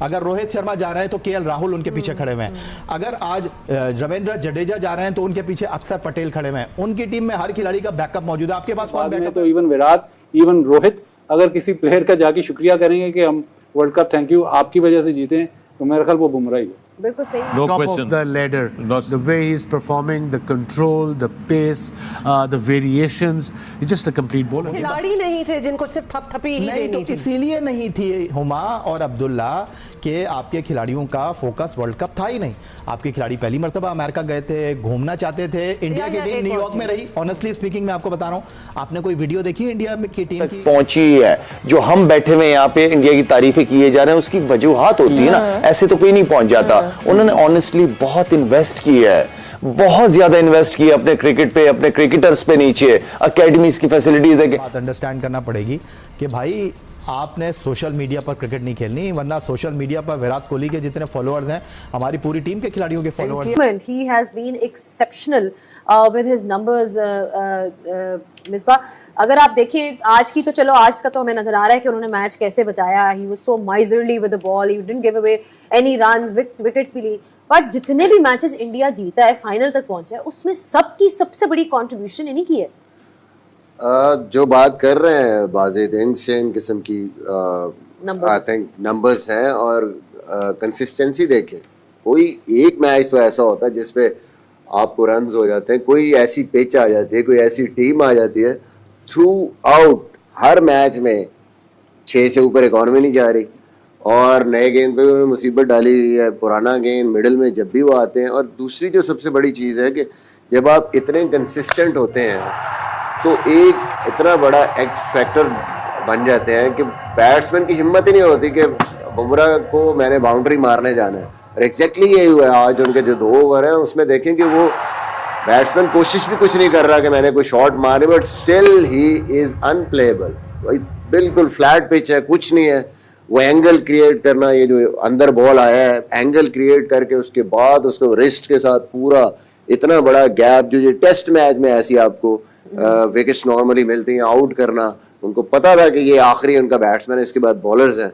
अगर रोहित शर्मा जा रहे हैं तो केएल राहुल उनके पीछे खड़े हुए हैं, अगर आज रविंद्र जडेजा जा रहे हैं तो उनके पीछे अक्षर पटेल खड़े हुए हैं। उनकी टीम में हर खिलाड़ी का बैकअप मौजूद है। आपके पास कौन बैकअप? तो इवन विराट, इवन रोहित अगर किसी प्लेयर का जाके शुक्रिया करेंगे कि हम वर्ल्ड कप थैंक यू आपकी वजह से जीते हैं, तो मेरे ख्याल वो बुमराह ही है। बिल्कुल सही। Top of the ladder, the way he's performing, the control, the pace, the variations, he's just a complete bowler. खिलाड़ी नहीं थे जिनको सिर्फ थपथपी ही नहीं, तो देनी थी। इसीलिए नहीं थी हुमा और अब्दुल्ला कि आपके खिलाड़ियों का फोकस वर्ल्ड कप था ही नहीं। आपके खिलाड़ी पहली मर्तबा अमेरिका गए थे, घूमना चाहते थे। इंडिया की टीम न्यूयॉर्क में रही। ऑनेस्टली स्पीकिंग मैं आपको बता रहा हूँ, आपने कोई वीडियो देखी है इंडिया की टीम की? पहुंची है। जो हम बैठे हुए यहाँ पे इंडिया की तारीफें किए जा रहे हैं, उसकी वजूहात होती है ना, ऐसे तो कोई नहीं पहुंच जाता। उन्होंने ऑनेस्टली बहुत इन्वेस्ट किया है, बहुत ज्यादा इन्वेस्ट किया अपने क्रिकेट पे, अपने क्रिकेटर्स पे, नीचे अकेडमीज की फैसिलिटीज है। बात अंडरस्टैंड करना पड़ेगी कि भाई आपने सोशल मीडिया पर क्रिकेट नहीं खेलनी, वरना सोशल मीडिया पर विराट कोहली के जितने फॉलोअर्स हैं, हमारी पूरी टीम के खिलाड़ियों के followers. He has been exceptional with his numbers, Misbah. अगर आप देखें आज की, तो चलो आज का तो हमें नजर आ रहा है कि उन्होंने मैच कैसे बचाया। He was so miserly with the ball, he didn't give away any runs, wickets भी ली। बट जितने भी मैचेस इंडिया जीता है, फाइनल तक पहुंचा है, उसमें सबकी सबसे बड़ी कंट्रीब्यूशन इन्हीं की है। जो बात कर रहे हैं बाज़ेद इनसेन किस्म की आई थिंक नंबर्स हैं, और कंसिस्टेंसी देखें। कोई एक मैच तो ऐसा होता है जिसपे आपको रन्स हो जाते हैं, कोई ऐसी पिच आ जाती है, कोई ऐसी टीम आ जाती है, थ्रू आउट हर मैच में 6 से ऊपर इकॉनमी नहीं जा रही, और नए गेंद पे उन्होंने मुसीबत डाली हुई है। पुराना गेंद मिडिल में जब भी वो आते हैं, और दूसरी जो सबसे बड़ी चीज़ है कि जब आप इतने कंसिस्टेंट होते हैं तो एक इतना बड़ा एक्स फैक्टर बन जाते हैं कि बैट्समैन की हिम्मत ही नहीं होती कि बुमराह को मैंने बाउंड्री मारने जाना है। और एग्जैक्टली यही हुआ है आज। उनके जो 2 ओवर हैं उसमें देखें कि वो बैट्समैन कोशिश भी कुछ नहीं कर रहा कि मैंने कोई शॉट मारे, but still he is unplayable. भाई बिल्कुल फ्लैट पिच है, कुछ नहीं है। वो एंगल क्रिएट करना, ये जो अंदर बॉल आया है, एंगल क्रिएट करके उसके बाद उसको रिस्ट के साथ पूरा इतना बड़ा गैप, जो ये टेस्ट मैच में ऐसी आपको विकेट्स नॉर्मली मिलती हैं, आउट करना। उनको पता था कि ये आखिरी उनका बैट्समैन है, इसके बाद बॉलर्स हैं,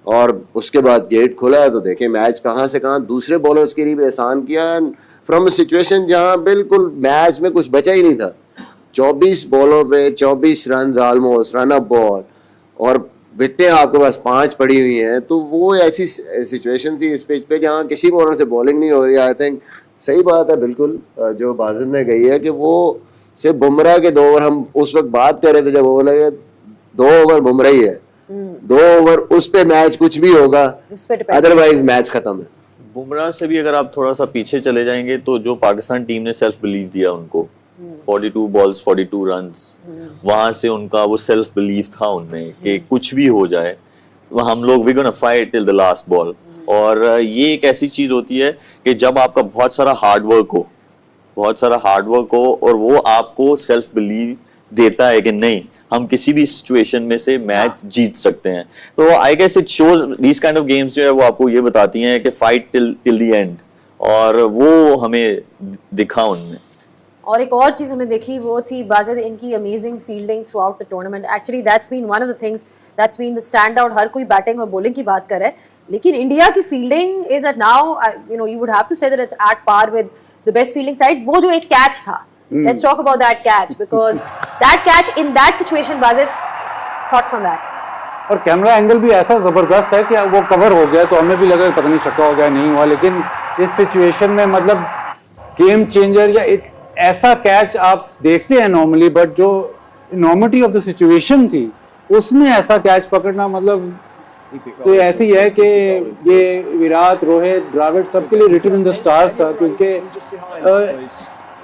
और उसके बाद गेट खुला है तो देखें मैच कहाँ से कहाँ दूसरे बॉलर्स के लिए भी आसान किया। फ्रॉम सिचुएशन जहाँ बिल्कुल मैच में कुछ बचा ही नहीं था, 24 बॉलों पे 24 run almost, run up ball, और विकेटें आपके पास 5 पड़ी हुई हैं। तो वो ऐसी सिचुएशन थी इस पिच पे जहाँ किसी बॉलर से बॉलिंग नहीं हो रही। आई थिंक सही बात है बिल्कुल जो बाज़िद ने कही है कि वो सिर्फ बुमराह के 2 ओवर, हम उस वक्त बात कर रहे थे जब वो लगे 2 ओवर बुमराह ही है, 2 ओवर उस पे मैच कुछ भी होगा, अदरवाइज मैच खत्म है। बुमराह से भी अगर आप थोड़ा सा पीछे चले जाएंगे तो जो पाकिस्तान टीम ने सेल्फ बिलीव दिया उनको, 42 बॉल्स 42 रन्स, वहां से उनका वो सेल्फ बिलीव था उनमें कि कुछ भी हो जाए हम लोग we gonna fight till the last ball. और ये एक ऐसी चीज होती है कि जब आपका बहुत सारा हार्डवर्क हो और वो आपको सेल्फ बिलीव देता है कि नहीं हम किसी भी सिचुएशन में से मैच जीत सकते हैं, तो I guess it shows these kind of games जो है वो आपको ये बताती हैं कि फाइट टिल द एंड, और वो हमें दिखा उनमें। और एक और चीज हमें देखी वो थी बाज़िद इनकी amazing fielding throughout the tournament. Actually that's been one of the things that's been the stand out. हर कोई बैटिंग और बॉलिंग की बात कर रहा है, लेकिन इंडिया की fielding is at now you would have to say that it's at par with the best fielding side. वो जो एक कैच था, let's talk about that catch, because that catch in that situation, Bazid thoughts on that? और camera angle भी ऐसा जबरदस्त है कि वो कवर हो गया तो हमें भी लगा पता नहीं छक्का हो गया, नहीं हुआ, लेकिन इस सिचुएशन में मतलब गेम चेंजर या एक ऐसा कैच आप देखते हैं नॉर्मली, बट जो नॉर्मलिटी ऑफ द सिचुएशन थी उसमें ऐसा कैच पकड़ना मतलब तो ऐसी है कि ये विराट, रोहित, द्रविड़ सबके लिए रिटन इन द स्टार्स था, क्योंकि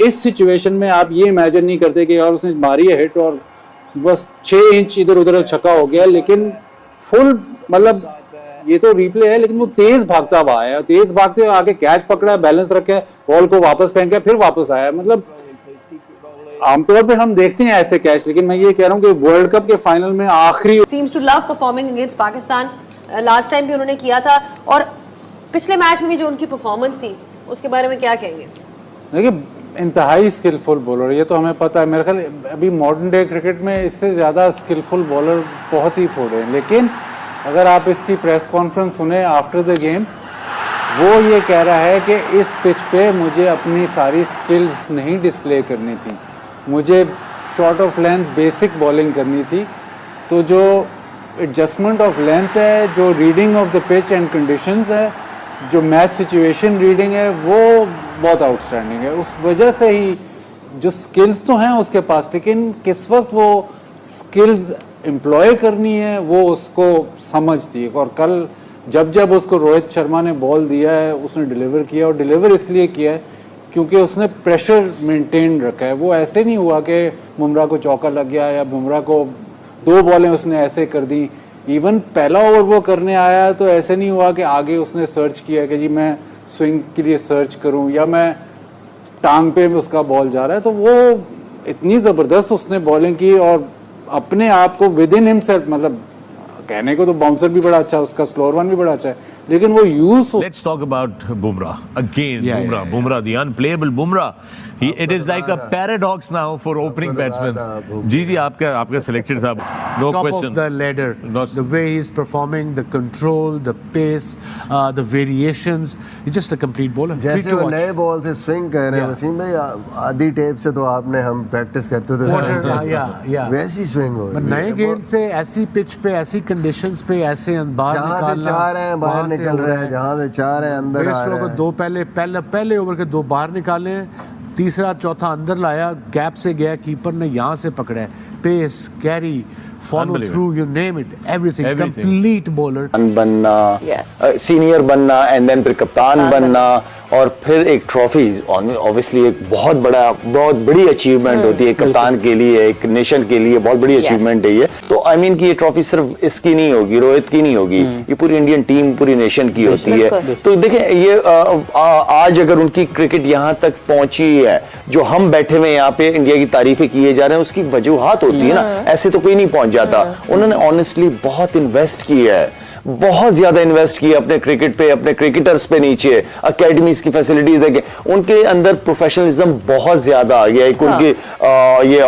इस सिचुएशन में आप ये इमेजिन नहीं करते कि यार उसने मारी है हिट और बस 6 इंच इधर उधर छक्का हो गया, लेकिन फुल मतलब ये तो रिप्ले है, लेकिन वो तेज भागता हुआ आया, तेज भागते हुए आके कैच पकड़ा, बैलेंस रखा, बॉल को वापस फेंका, फिर वापस आया। मतलब आमतौर पे हम देखते हैं ऐसे कैच, लेकिन मैं ये कह रहा हूँ कि वर्ल्ड कप के फाइनल में आखिरी seems to love performing against Pakistan. Last time भी उन्होंने किया था, और पिछले मैच में भी जो उनकी परफॉर्मेंस थी उसके बारे में क्या कहेंगे? देखिए इंतहाई स्किलफुल बॉलर, ये तो हमें पता है। मेरे ख्याल अभी मॉडर्न डे क्रिकेट में इससे ज़्यादा स्किलफुल बॉलर बहुत ही थोड़े हैं, लेकिन अगर आप इसकी प्रेस कॉन्फ्रेंस सुने आफ्टर द गेम, वो ये कह रहा है कि इस पिच पे मुझे अपनी सारी स्किल्स नहीं डिस्प्ले करनी थी, मुझे shot of length basic bowling करनी थी। तो जो एडजस्टमेंट ऑफ लेंथ है, जो reading of the pitch and conditions है, जो मैच सिचुएशन रीडिंग है, वो बहुत आउटस्टैंडिंग है। उस वजह से ही जो स्किल्स तो हैं उसके पास, लेकिन किस वक्त वो स्किल्स एम्प्लॉय करनी है वो उसको समझ थी। और कल जब उसको रोहित शर्मा ने बॉल दिया है उसने डिलीवर किया, और डिलीवर इसलिए किया है क्योंकि उसने प्रेशर मेंटेन रखा है। वो ऐसे नहीं हुआ कि बुमराह को चौका लग गया या बुमराह को 2 बॉलें उसने ऐसे कर दी। इवन पहला ओवर वो करने आया तो ऐसे नहीं हुआ कि आगे उसने सर्च किया कि जी मैं स्विंग के लिए सर्च करूं या मैं टांग पे उसका बॉल जा रहा है। तो वो इतनी ज़बरदस्त उसने बॉलिंग की और अपने आप को विद इन हिमसेल्फ, मतलब कहने को तो बाउंसर भी बड़ा अच्छा है, उसका स्लोअर वन भी बड़ा अच्छा है, लेकिन वो use. Let's talk about Bumrah again. Bumrah, the unplayable Bumrah. It is like a paradox now for opening batsmen. जी आपका selected था. No Top question. of the ladder, the way he's performing, the control, the pace, the variations, he's just a complete bowler. Treat जैसे to वो watch. नए ball से swing कर रहे हैं वसीम भाई, आधी टेप से तो आपने हम प्रैक्टिस करते थे yeah. वैसी स्विंग हो पर नए गेंद से ऐसी पिच पे, ऐसी कंडीशंस पे, ऐसे बाहर जहाँ से निकालना, चाह रहे हैं बाहर वहाँ से निकल हो रहे हैं, जहाँ से चाह रहे हैं अंदर आ बेस्टरों रहे को हैं। 2 पहले ओवर के 2 बाहर निकाले, तीसरा चौथा अंदर लाया, गैप से गया, कीपर ने यहाँ से पकड़ा है, pace, carry, follow through, you name it, everything. Complete bowler. बनना, सीनियर बनना, एंड देन फिर कप्तान बनना, और फिर एक ट्रॉफी ऑब्वियसली एक बहुत बड़ी अचीवमेंट होती है कप्तान के लिए, एक नेशन के लिए बहुत बड़ी अचीवमेंट है ये। तो आई मीन कि ये ट्रॉफी सिर्फ इसकी नहीं होगी, रोहित की नहीं होगी, ये पूरी इंडियन टीम, पूरी नेशन की होती है। तो देखें ये आज अगर उनकी क्रिकेट यहाँ तक पहुंची है, जो हम बैठे हुए यहाँ पे इंडिया की तारीफें किए जा रहे हैं, उसकी वजूहात होती है ना, ऐसे तो कोई नहीं पहुंच जाता। उन्होंने ऑनेस्टली बहुत इन्वेस्ट किया है, बहुत ज्यादा इन्वेस्ट किया अपने क्रिकेट पे, अपने क्रिकेटर्स पे, नीचे एकेडमीज की फैसिलिटीज देखे, उनके अंदर प्रोफेशनलिज्म बहुत ज्यादा आ गया। एक उनकी ये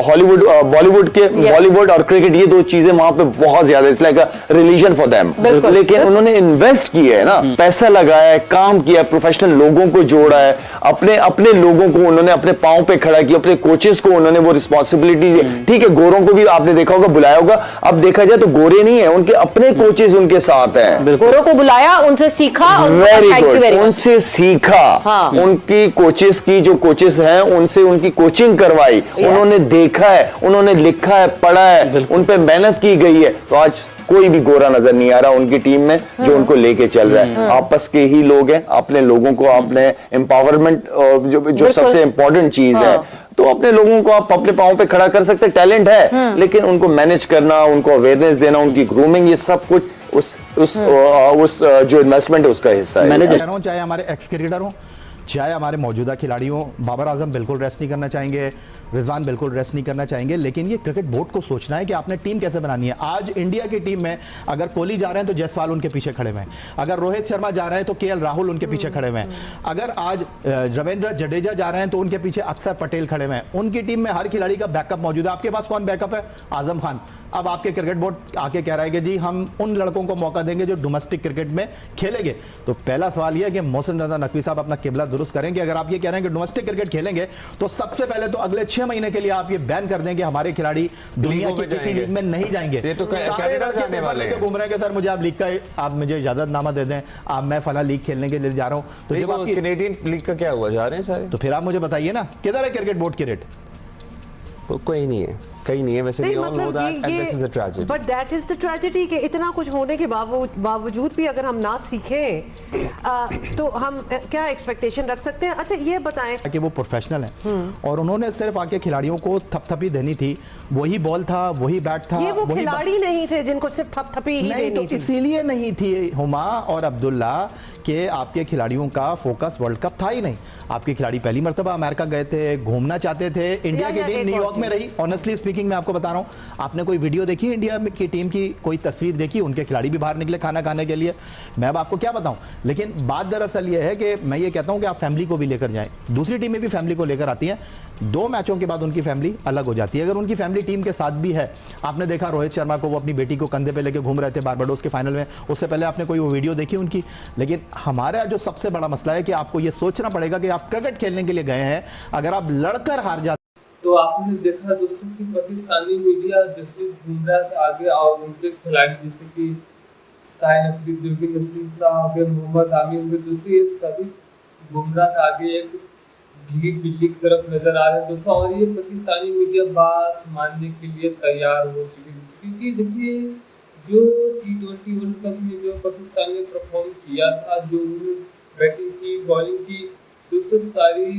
हॉलीवुड बॉलीवुड और क्रिकेट, ये 2 चीजें वहां पे बहुत ज्यादा, it's like a religion for them. लेकिन उन्होंने इन्वेस्ट किया है ना, पैसा लगाया है, काम किया, प्रोफेशनल लोगों को जोड़ा है, अपने लोगों को उन्होंने अपने पांव पे खड़ा किया, अपने कोचेस को उन्होंने वो रिस्पॉन्सिबिलिटी दी। ठीक है, गोरों को भी आपने देखा होगा, बुलाया होगा, अब देखा जाए तो गोरे नहीं है, उनके अपने कोचेस उनके साथ हैं। गोरों को बुलाया, उनसे सीखा, वेरी गुड, उनसे सीखा, उनकी कोचेस की जो कोचेस हैं उनसे उनकी कोचिंग करवाई, उन्होंने देखा है, उन्होंने लिखा है, पढ़ा है, उन पे मेहनत की गई है। तो आज कोई भी गोरा नजर नहीं आ रहा उनकी टीम में जो उनको लेके चल रहा है। आपस के ही लोग हैं, अपने लोगों को, आपने एम्पावरमेंट जो सबसे इंपॉर्टेंट चीज है, तो अपने लोगों को आप अपने पांव पे खड़ा कर सकते हैं, टैलेंट है, लेकिन उनको मैनेज करना, उनको अवेयरनेस देना, उनकी ग्रूमिंग, ये सब कुछ उस जो इन्वेस्टमेंट है उसका हिस्सा है। चाहे हमारे एक्स क्रिकेटर हो, चाहे हमारे मौजूदा खिलाड़ियों, बाबर आजम बिल्कुल रेस्ट नहीं करना चाहेंगे, रिजवान बिल्कुल रेस्ट नहीं करना चाहेंगे, लेकिन ये क्रिकेट बोर्ड को सोचना है कि आपने टीम कैसे बनानी है। आज इंडिया की टीम में अगर कोहली जा रहे हैं तो जायसवाल उनके पीछे खड़े हुए हैं, अगर रोहित शर्मा जा रहे हैं तो केएल राहुल उनके पीछे खड़े हुए हैं, अगर आज रविंद्र जडेजा जा रहे हैं तो उनके पीछे अक्षर पटेल खड़े हुए हैं। उनकी टीम में हर खिलाड़ी का बैकअप मौजूद है। आपके पास कौन बैकअप है? आजम खान। अब आपके क्रिकेट बोर्ड आके कह रहा है कि जी हम उन लड़कों को मौका देंगे जो डोमेस्टिक क्रिकेट में खेलेंगे। तो पहला सवाल यह है कि मोहसिन रजा नकवी साहब अपना किबला दुरुस्त करेंगे। अगर आप ये कह रहे हैं कि डोमेस्टिक क्रिकेट खेलेंगे तो सबसे पहले तो अगले 6 महीने के लिए आप ये बैन कर दें कि हमारे खिलाड़ी दुनिया की किसी लीग में नहीं जाएंगे। ये तो कनाडा जाने वाले हैं। घूम रहे हैं कि सर मुझे आप लीग का, आप मुझे इजाजतनामा दे दें, आप मैं फला लीग खेलने के लिए जा रहा हूं। तो जब आप कैनेडियन लीग का क्या हुआ, जा रहे हैं सारे? तो फिर आप मुझे बताइए ना, किधर है क्रिकेट बोर्ड की रेट? कोई नहीं है, कहीं नहीं है वैसे। But that is the tragedy कि इतना कुछ होने के बावजूद भी अगर हम ना सीखें तो हम क्या एक्सपेक्टेशन रख सकते हैं? अच्छा ये बताएं कि वो प्रोफेशनल हैं और उन्होंने सिर्फ आके खिलाड़ियों को थपथपी देनी थी, वही बॉल था, वही बैट था। ये वो खिलाड़ी नहीं थे जिनको सिर्फ थपथपी ही देनी तो थी। इसीलिए नहीं थी हुमा और अब्दुल्ला कि आपके खिलाड़ियों का फोकस वर्ल्ड कप था ही नहीं। आपके खिलाड़ी पहली मर्तबा अमेरिका गए थे, घूमना चाहते थे, इंडिया की टीम न्यूयॉर्क में रही। ऑनेस्टली स्पीकिंग मैं आपको बता रहा हूँ, आपने कोई वीडियो देखी है इंडिया की टीम की, कोई तस्वीर देखी? उनके खिलाड़ी भी बाहर निकले खाना खाने के लिए, मैं अब आपको क्या बताऊं। लेकिन बात दरअसल ये है कि मैं ये कहता हूं कि आप फैमिली को भी लेकर जाएं। दूसरी टीमें भी फैमिली को लेकर आती हैं, 2 मैचों के बाद उनकी फैमिली अलग हो जाती है। अगर उनकी फैमिली टीम के साथ भी है, आपने देखा रोहित शर्मा को, वो अपनी बेटी को कंधे पे लेके घूम रहे थे बारबाडोस के फाइनल में, उससे पहले आपने कोई वो वीडियो देखी उनकी? लेकिन हमारा जो सबसे बड़ा मसला है कि आपको ये सोचना पड़ेगा कि आप क्रिकेट खेलने के लिए गए हैं, अगर आप लड़कर हार जाते तो आपने देखा दोस्तों कि पाकिस्तानी मीडिया जसप्रीत बुमराह के आगे और उनके खिलाड़ी जैसे कि शाहिद अफरीदी, नसीम शाह हो गए, मोहम्मद आमिर हो गए, दोस्तों ये सभी बुमराह के आगे एक भीड़ बिल्ली की तरफ नजर आ रहे हैं दोस्तों। और ये पाकिस्तानी मीडिया बात मानने के लिए तैयार हो चुकी है, क्योंकि देखिए जो T20 वर्ल्ड कप में जो पाकिस्तान ने परफॉर्म किया था, जो उन्होंने बैटिंग की, बॉलिंग की, दोस्तों सारी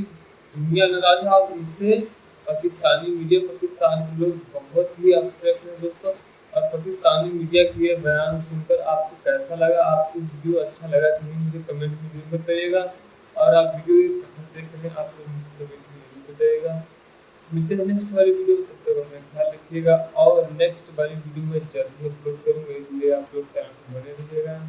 दुनिया नाराज है। और इनसे पाकिस्तानी मीडिया, पाकिस्तान के लोग बहुत ही अपसेट हैं दोस्तों। और पाकिस्तानी मीडिया के ये बयान सुनकर आपको कैसा लगा? आपको वीडियो अच्छा लगा तो मुझे कमेंट में जरूर बताइएगा। और आप वीडियो कहाँ देख रहे हैं आप लोग मुझे कमेंट में जरूर बताइएगा। मिलते हैं नेक्स्ट वाली वीडियो में, तब तक अपना ख्याल रखिएगा। और नेक्स्ट वाली वीडियो में जल्द ही अपलोड करूँगा, इसलिए आप लोग चैनल पर बने रहिएगा।